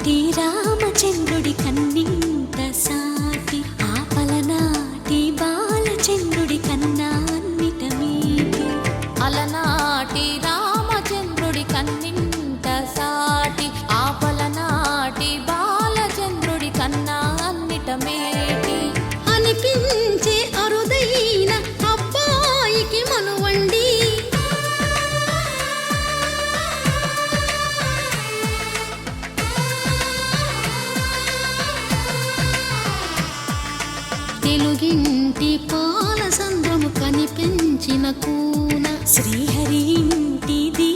అలనాటి రామచంద్రుడి కన్నింత సాటి ఆపలనాటి బాలచంద్రుడి కన్నా అన్నిట మీటి. అలనాటి రామచంద్రుడి కన్నింత సాటి ఆపలనాటి బాలచంద్రుడి కన్నా అన్నిట మేటి. అనిపించే అరుదైన అబ్బాయికి మనువండి, తెలుగింటి పాల సంద్రము కనిపించిన కూన శ్రీహరి ఇంటిది